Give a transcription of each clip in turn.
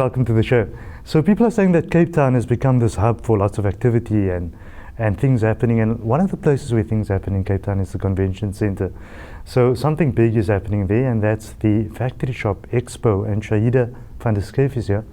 welcome to the show. So people are saying that Cape Town has become this hub for lots of activity and things happening, and one of the places where things happen in Cape Town is the convention center. So something big is happening there, and that's the Factory Shop Expo, and Shahieda van der Schyff is here.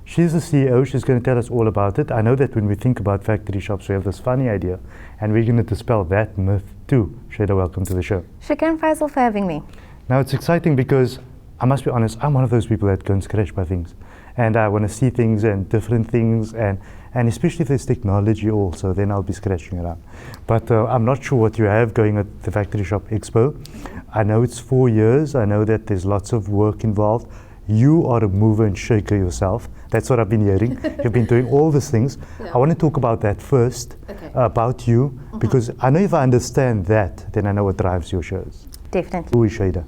She's the CEO. She's going to tell us all about it. I know that when we think about factory shops, we have this funny idea, and we're going to dispel that myth too. Shahieda, welcome to the show. Shukran, Faizal, for having me. Now, it's exciting because, I must be honest, I'm one of those people that go and scratch by things. And I want to see things and different things, and especially if there's technology also, then I'll be scratching around. But I'm not sure what you have going at the Factory Shop Expo. I know it's 4 years. I know that there's lots of work involved. You are a mover and shaker yourself. That's what I've been hearing. You've been doing all these things. Yeah. I want to talk about that first, about you, because I know if I understand that, then I know what drives your shows. Definitely. Who is Shahieda?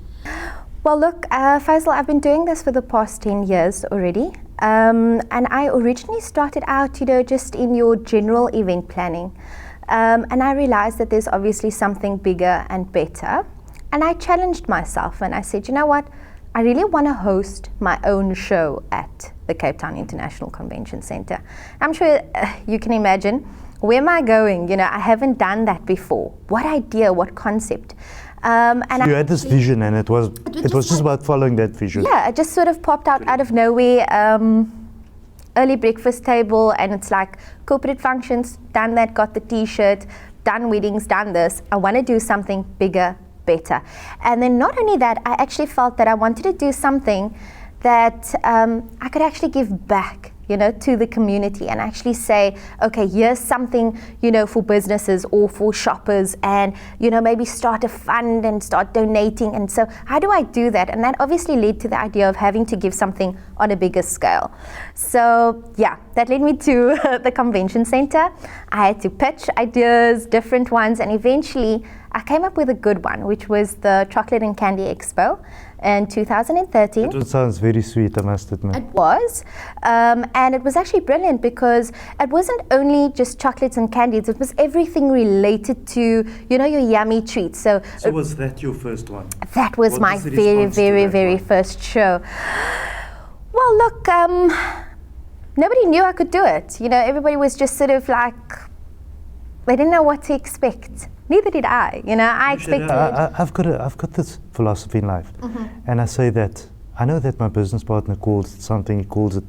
Well, look, Faizal, I've been doing this for the past 10 years already. And I originally started out, just in your general event planning. And I realized that there's obviously something bigger and better. And I challenged myself and I said, you know what? I really want to host my own show at the Cape Town International Convention Center. I'm sure you can imagine, where am I going? I haven't done that before. What idea, what concept? And you had this vision, and it was just about following that vision. Yeah, it just sort of popped out of nowhere. Early breakfast table, and it's like corporate functions, done that, got the t-shirt, done weddings, done this. I want to do something bigger, better. And then not only that, I actually felt that I wanted to do something that I could actually give back, to the community, and actually say, okay, here's something, for businesses or for shoppers, and, maybe start a fund and start donating. And so how do I do that? And that obviously led to the idea of having to give something on a bigger scale. So yeah, that led me to the convention center. I had to pitch ideas, different ones, and eventually I came up with a good one, which was the Chocolate and Candy Expo in 2013. It sounds very sweet, I must admit. It was, and it was actually brilliant because it wasn't only just chocolates and candies, it was everything related to, your yummy treats. So was that your first one? That was my very first show. Well, look, nobody knew I could do it. Everybody was just sort of like, they didn't know what to expect. Neither did I. I expected. I've got this philosophy in life, and I say that I know that my business partner calls it something. He calls it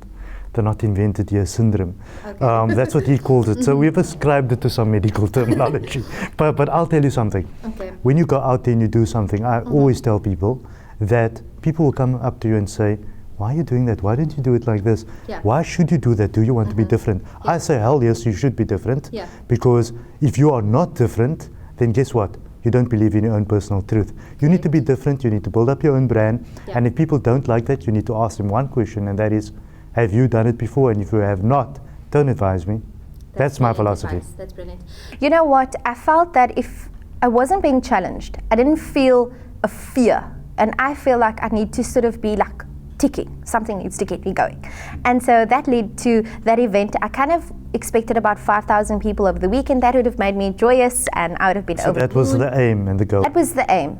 the not invented yet syndrome. Okay. That's what he calls it. So we've ascribed it to some medical terminology. But I'll tell you something. Okay. When you go out there and you do something, I always tell people that people will come up to you and say, why are you doing that? Why didn't you do it like this? Yeah. Why should you do that? Do you want to be different? Yeah. I say, hell yes, you should be different. Yeah. Because if you are not different, then guess what? You don't believe in your own personal truth. You need to be different. You need to build up your own brand. Yeah. And if people don't like that, you need to ask them one question, and that is, have you done it before? And if you have not, don't advise me. That's my philosophy. Advice. That's brilliant. You know what? I felt that if I wasn't being challenged, I didn't feel a fear. And I feel like I need to sort of be like ticking. Something needs to get me going. And so that led to that event. I kind of expected about 5,000 people over the weekend. That would have made me joyous, and I would have been over. So that was the aim and the goal. That was the aim.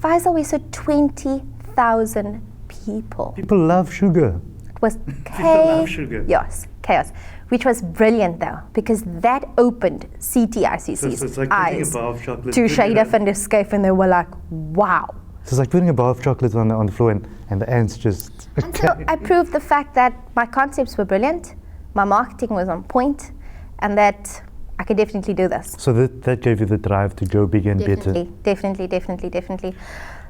Faizal, we saw 20,000 people. People love sugar. It was love sugar. Yes, chaos. Which was brilliant though, because that opened CTICC's like eyes to Shahieda van der Schyff, and they were like, wow. So it's like putting a bar of chocolate on the floor, and the ants just... And so I proved the fact that my concepts were brilliant, my marketing was on point, and that I could definitely do this. So that gave you the drive to go bigger and better. Definitely.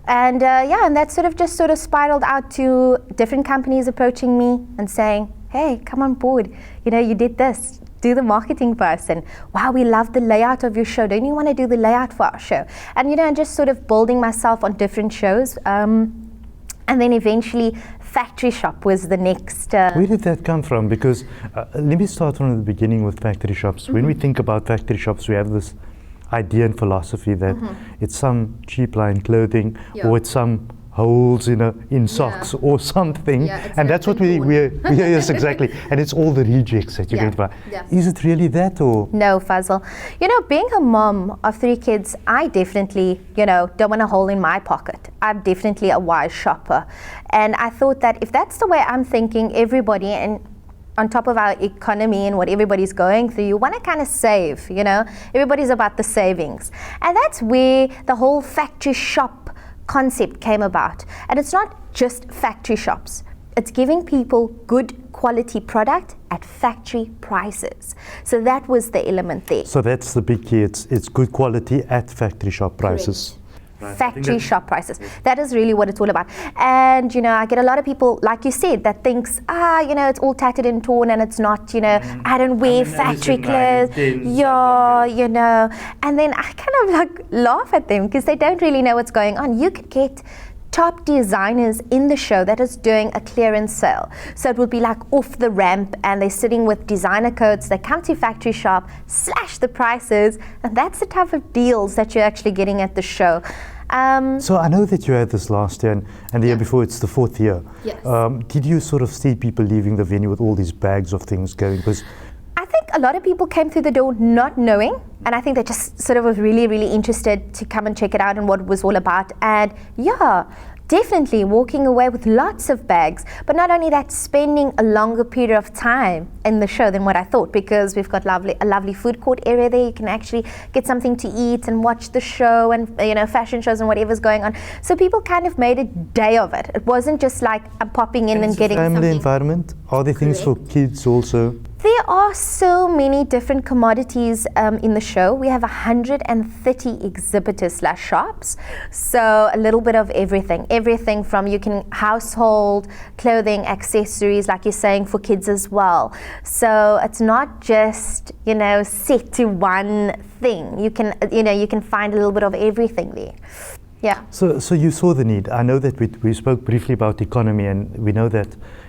And and that sort of spiraled out to different companies approaching me and saying, hey, come on board, you did this, do the marketing person. Wow, we love the layout of your show. Don't you want to do the layout for our show? And and just sort of building myself on different shows. And then eventually Factory Shop was the next. Where did that come from? Because let me start from the beginning with Factory Shops. When we think about Factory Shops, we have this idea and philosophy that it's some cheap line clothing, or it's some holes in socks or something, Yeah, and that's what we're yes, exactly, and it's all the rejects that you're going to buy. Yeah. Is it really that, or? No, Faizal. Being a mom of 3 kids, I definitely, don't want a hole in my pocket. I'm definitely a wise shopper. And I thought that if that's the way I'm thinking, everybody, and on top of our economy and what everybody's going through, you want to kind of save, Everybody's about the savings. And that's where the whole factory shop concept came about. And it's not just factory shops. It's giving people good quality product at factory prices. So that was the element there. So that's the big key. It's good quality at factory shop prices. Right. Factory shop prices. That is really what it's all about. And, I get a lot of people, like you said, that thinks, it's all tattered and torn and it's not, I don't wear factory clothes. And then I kind of laugh at them because they don't really know what's going on. You could get top designers in the show that is doing a clearance sale. So it would be off the ramp and they're sitting with designer coats. They come to factory shop, slash the prices, and that's the type of deals that you're actually getting at the show. So I know that you had this last year and the year before, it's the 4th year. Yes. Did you sort of see people leaving the venue with all these bags of things going? Because I think a lot of people came through the door not knowing, and I think they just sort of was really, really interested to come and check it out and what it was all about. And definitely walking away with lots of bags, but not only that, spending a longer period of time in the show than what I thought, because we've got a lovely food court area there. You can actually get something to eat and watch the show and fashion shows and whatever's going on. So people kind of made a day of it. It wasn't just I'm popping in and getting family something. Environment. Are there things for kids also? There are so many different commodities in the show. We have 130 exhibitors / shops. So a little bit of everything. Everything from household, clothing, accessories, like you're saying, for kids as well. So it's not just, set to one thing. You can find a little bit of everything there. Yeah. So you saw the need. I know that we spoke briefly about economy, and we know that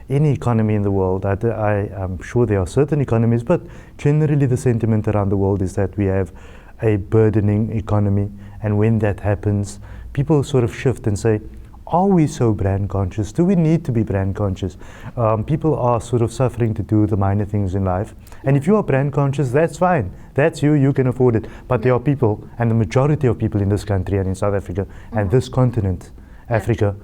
any economy in the world, I am sure there are certain economies, but generally the sentiment around the world is that we have a burdening economy, and when that happens, people sort of shift and say, are we so brand conscious? Do we need to be brand conscious? People are sort of suffering to do the minor things in life, and if you are brand conscious, that's fine. That's you can afford it. But there are people, and the majority of people in this country and in South Africa and this continent, Africa,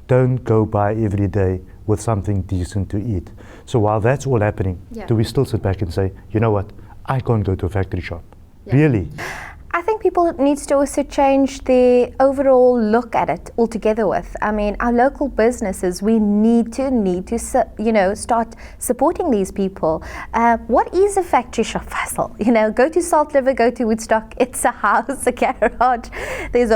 don't go by every day with something decent to eat. So while that's all happening, do we still sit back and say, you know what, I can't go to a factory shop? Really? I think people need to also change their overall look at it altogether with. I mean, our local businesses, we need to start supporting these people. What is a factory shop, Faizal? Go to Salt River, go to Woodstock, it's a house, a garage. There's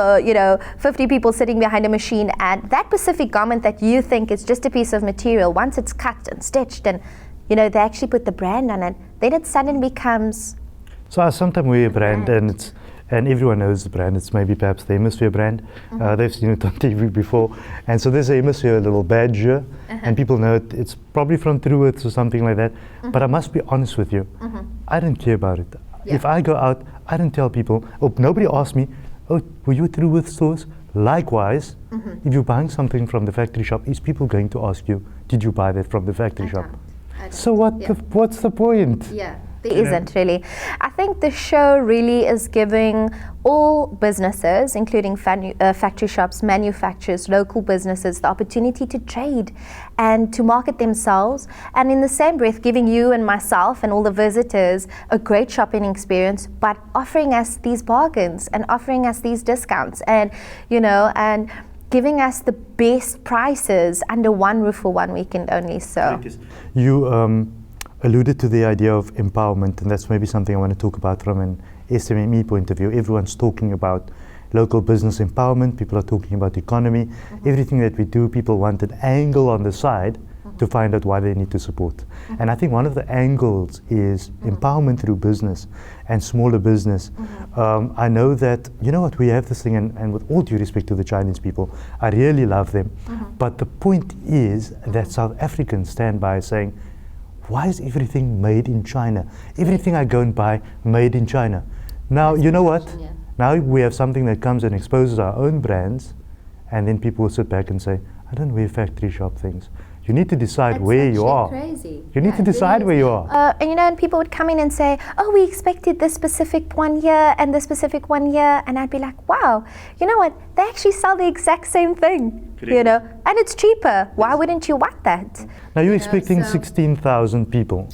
50 people sitting behind a machine, and that specific garment that you think is just a piece of material, once it's cut and stitched and, they actually put the brand on it, then it suddenly becomes... So I sometimes wear a brand and everyone knows the brand. It's maybe perhaps the Hemisphere brand. They've seen it on TV before. And so there's a Hemisphere little badge here, and people know it. It's probably from Truworths or something like that. But I must be honest with you. I don't care about it. If I go out, I don't tell people, nobody asks me, were you at Truworths stores? Likewise, if you're buying something from the factory shop, is people going to ask you, did you buy that from the factory shop? So what's the point? Yeah. There isn't really. I think the show really is giving all businesses, including factory shops, manufacturers, local businesses, the opportunity to trade and to market themselves, and in the same breath giving you and myself and all the visitors a great shopping experience, but offering us these bargains and offering us these discounts and giving us the best prices under one roof for one weekend only. So you alluded to the idea of empowerment, and that's maybe something I want to talk about from an SMME point of view. Everyone's talking about local business empowerment, people are talking about economy, everything that we do, people want an angle on the side to find out why they need to support. And I think one of the angles is empowerment through business and smaller business. I know that, we have this thing, and with all due respect to the Chinese people, I really love them. But the point is that South Africans stand by saying, why is everything made in China? Everything I go and buy, made in China. Now, you know what? Now we have something that comes and exposes our own brands, and then people will sit back and say, I don't wear factory shop things. You need to decide where you are. Crazy. You need to decide where you are. And people would come in and say, oh, we expected this specific one here and this specific one here. And I'd be like, wow, you know what? They actually sell the exact same thing, and it's cheaper. Why wouldn't you want that? Now you're expecting 16,000 people.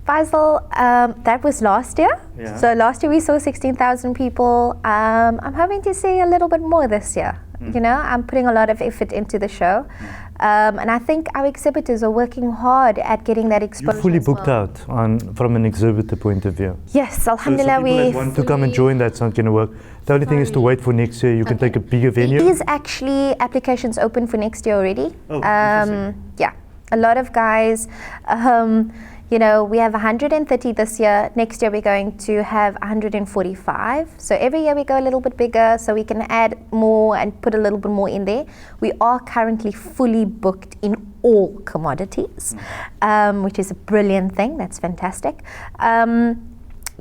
Faizal, that was last year. Yeah. So last year we saw 16,000 people. I'm hoping to see a little bit more this year. I'm putting a lot of effort into the show. And I think our exhibitors are working hard at getting that exposure. You're fully booked out from an exhibitor point of view. Yes, alhamdulillah. So people that want to come and join, that's not going to work. The only thing is to wait for next year. You can take a bigger venue. There is actually applications open for next year already. Oh, interesting. Yeah, a lot of guys. We have 130 this year. Next year we're going to have 145. So every year we go a little bit bigger so we can add more and put a little bit more in there. We are currently fully booked in all commodities, which is a brilliant thing. That's fantastic.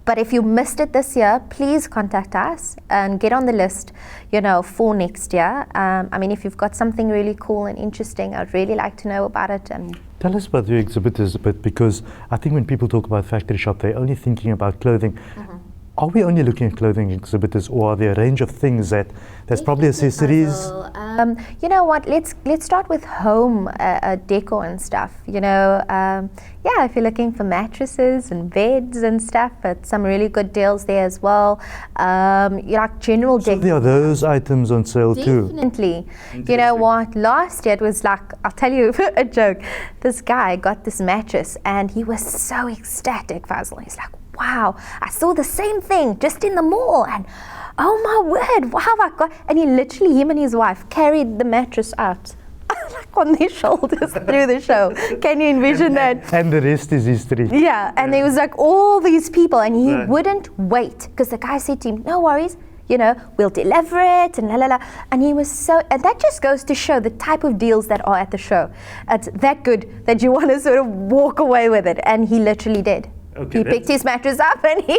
But if you missed it this year, please contact us and get on the list, for next year. If you've got something really cool and interesting, I'd really like to know about it. And tell us about your exhibitors a bit, because I think when people talk about factory shop, they're only thinking about clothing. Are we only looking at clothing exhibitors, or are there a range of things that's probably accessories? You know what? Let's start with home decor and stuff. If you're looking for mattresses and beds and stuff, but some really good deals there as well. Like general decor. So there are those items on sale too. Definitely. You know what? Last year it was like, I'll tell you a joke. This guy got this mattress and he was so ecstatic, Faizal. He's like, wow, I saw the same thing just in the mall, and oh my word, wow, and he literally, him and his wife, carried the mattress out like on their shoulders through the show. Can you envision that? And the rest is history. Yeah, and there was like all these people, and he wouldn't wait, because the guy said to him, no worries, we'll deliver it, and la la la. And he was and that just goes to show the type of deals that are at the show. It's that good that you want to sort of walk away with it, and he literally did. Okay, he picked his mattress up and he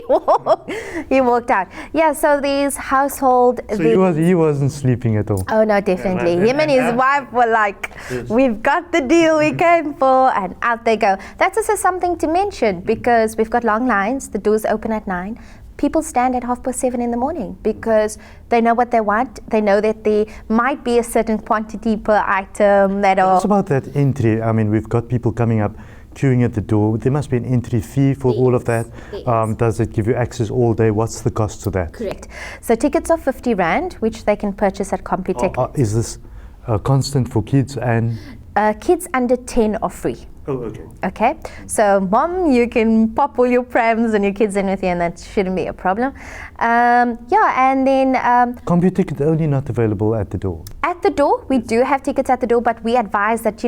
walked out. Yeah, so these household... So he wasn't sleeping at all? Oh no, definitely. Him and his wife were like, we've got the deal we came for, and out they go. That's also something to mention, because we've got long lines, the doors open at 9. People stand at 7:30 in the morning because they know what they want. They know that there might be a certain quantity per item that are... What's about that entry? We've got people coming up, queuing at the door. There must be an entry fee for all of that. Does it give you access all day? What's the cost to that? Correct. So tickets are 50 Rand, which they can purchase at Computicket. Is this constant for kids and... kids under 10 are free. Oh, okay. Okay, so mom, you can pop all your prams and your kids in with you, and that shouldn't be a problem. And then... Computicket only not available at the door? At the door, we do have tickets at the door, but we advise that,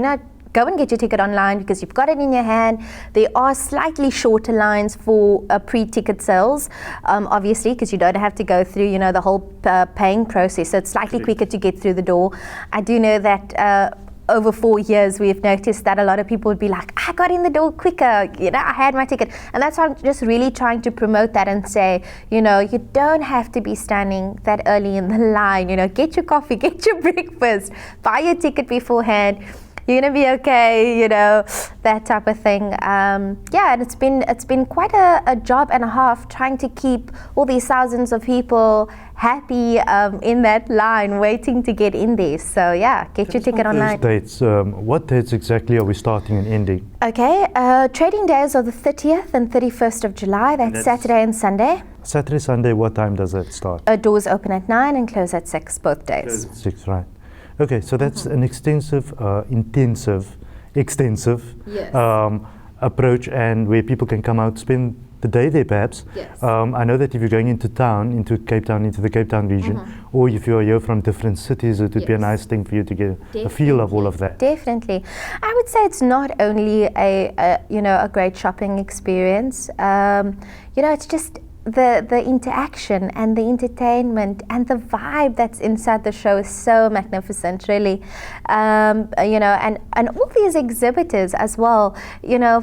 go and get your ticket online, because you've got it in your hand. There are slightly shorter lines for pre-ticket sales, obviously, because you don't have to go through, the whole paying process. So it's slightly quicker to get through the door. I do know that over 4 years, we've noticed that a lot of people would be like, I got in the door quicker, I had my ticket. And that's why I'm just really trying to promote that and say, you don't have to be standing that early in the line. Get your coffee, get your breakfast, buy your ticket beforehand. You're gonna be okay, that type of thing. And it's been quite a job and a half trying to keep all these thousands of people happy in that line, waiting to get in there. So get your ticket online. Dates. What dates exactly are we starting and ending? Okay, trading days are the 30th and 31st of July. That's Saturday and Sunday. Saturday, Sunday. What time does that start? Doors open at 9 and close at 6 both days. Close at 6, right? Okay, so that's an extensive approach, and where people can come out, spend the day there perhaps. Yes. I know that if you're going into town, into Cape Town, into the Cape Town region, or if you're here from different cities, it would be a nice thing for you to get a feel of all of that. Definitely. I would say it's not only a great shopping experience. It's just the interaction and the entertainment and the vibe that's inside the show is so magnificent, really. And all these exhibitors as well,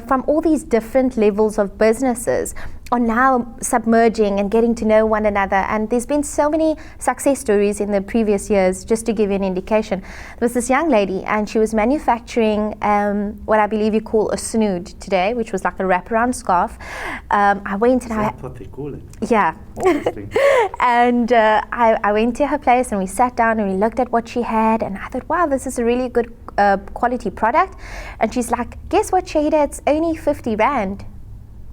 from all these different levels of businesses, are now submerging and getting to know one another. And there's been so many success stories in the previous years. Just to give you an indication, there was this young lady and she was manufacturing what I believe you call a snood today, which was like a wraparound scarf. I went and That's what they call it. Yeah. And I went to her place and we sat down and we looked at what she had, and I thought, wow, this is a really good quality product. And she's like, guess what, Shahieda, it's only 50 Rand.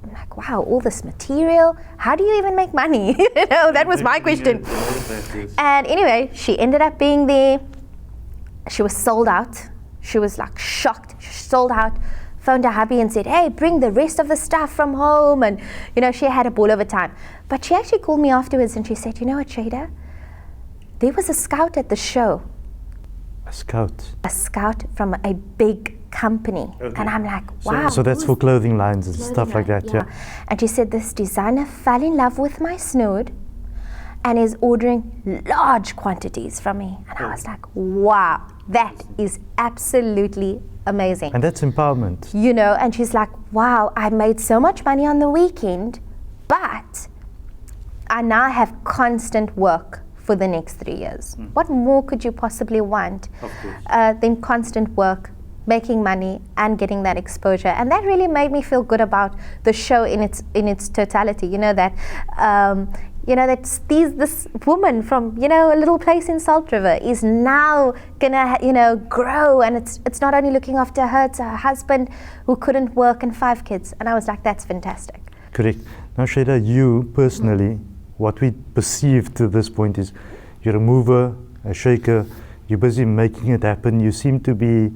I'm like, wow, all this material, how do you even make money? You know, that was my question. And anyway, she ended up being there. She was sold out. She was like shocked. She sold out. Phoned her hubby and said, hey, bring the rest of the stuff from home. And, you know, she had a ball of a time. But she actually called me afterwards and she said, you know what, Shahieda? There was a scout at the show. A scout? A scout from a big company. Okay. And I'm like, wow. So that's for clothing lines and stuff like that, yeah. And she said, this designer fell in love with my snood and is ordering large quantities from me. And I was like, wow, that is absolutely amazing. And that's empowerment. You know, and she's like, wow, I made so much money on the weekend, but I now have constant work for the next 3 years. What more could you possibly want than constant work, making money and getting that exposure? And that really made me feel good about the show in its totality. You know that this woman from, you know, a little place in Salt River is now gonna, you know, grow, and it's not only looking after her, it's her husband who couldn't work and 5 kids. And I was like, that's fantastic. Correct. Now, Shahieda, you personally, what we perceive to this point is you're a mover, a shaker, you're busy making it happen. You seem to be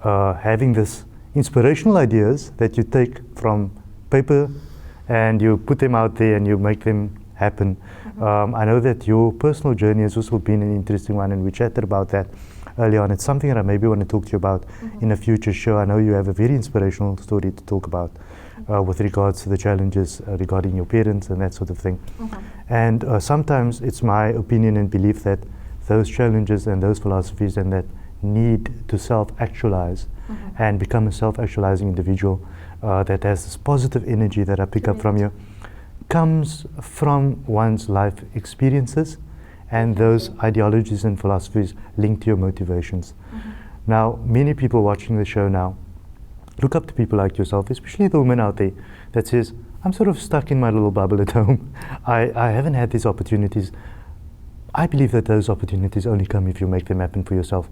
having this inspirational ideas that you take from paper and you put them out there and you make them happen. I know that your personal journey has also been an interesting one, and we chatted about that earlier on. It's something that I maybe want to talk to you about in a future show. I know you have a very inspirational story to talk about with regards to the challenges regarding your parents and that sort of thing. And sometimes it's my opinion and belief that those challenges and those philosophies and that need to self-actualize and become a self-actualizing individual that has this positive energy that I pick up from you comes from one's life experiences and those ideologies and philosophies linked to your motivations. Now, many people watching the show now look up to people like yourself, especially the woman out there that says, I'm sort of stuck in my little bubble at home. I haven't had these opportunities. I believe that those opportunities only come if you make them happen for yourself.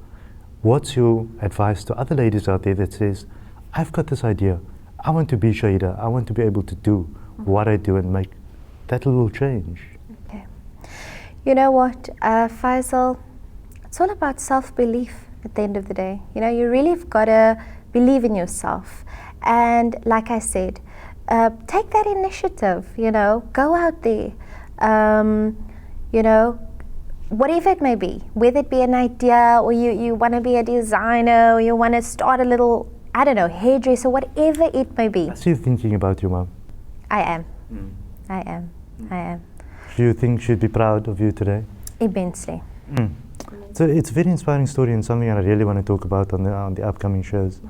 What's your advice to other ladies out there that says, I've got this idea, I want to be Shahieda, I want to be able to do what I do and make that little change? Okay. You know what, Faizal, it's all about self-belief at the end of the day. You know, you really have got to believe in yourself. And like I said, take that initiative, you know, go out there, you know, whatever it may be, whether it be an idea or you want to be a designer or you want to start a little, I don't know, hairdresser, whatever it may be. I see you thinking about your mom. I am. I am. Do you think she'd be proud of you today? Immensely. So it's a very inspiring story and something I really want to talk about on the upcoming shows.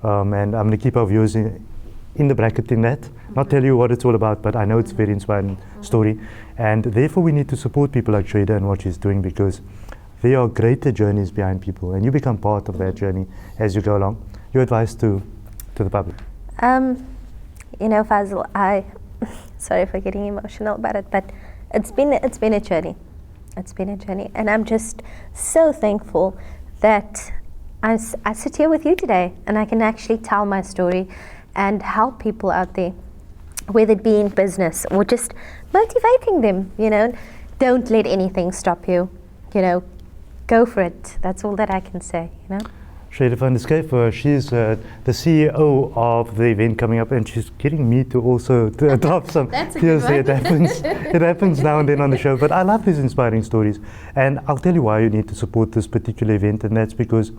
And I'm going to keep our viewers in the bracket in that, not tell you what it's all about, but I know it's a very inspiring story. And therefore we need to support people like Shahieda and what she's doing, because there are greater journeys behind people and you become part of that journey as you go along. Your advice to the public? You know, Faizal, sorry for getting emotional about it, but it's been a journey. It's been a journey, and I'm just so thankful that I sit here with you today and I can actually tell my story and help people out there, whether it be in business or just motivating them. You know, don't let anything stop you. You know, go for it. That's all that I can say. You know. Shahieda van der Schyff, she's the CEO of the event coming up, and she's getting me to also drop some tears there. It happens now and then on the show, but I love these inspiring stories. And I'll tell you why you need to support this particular event, and that's because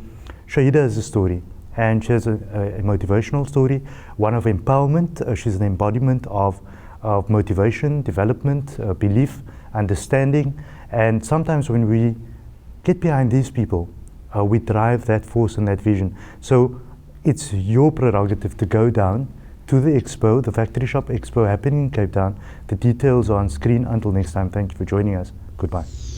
Shahieda has a story, and she has a motivational story, one of empowerment. She's an embodiment of motivation, development, belief, understanding. And sometimes when we get behind these people, we drive that force and that vision. So it's your prerogative to go down to the Expo, the Factory Shop Expo happening in Cape Town. The details are on screen. Until next time, thank you for joining us. Goodbye.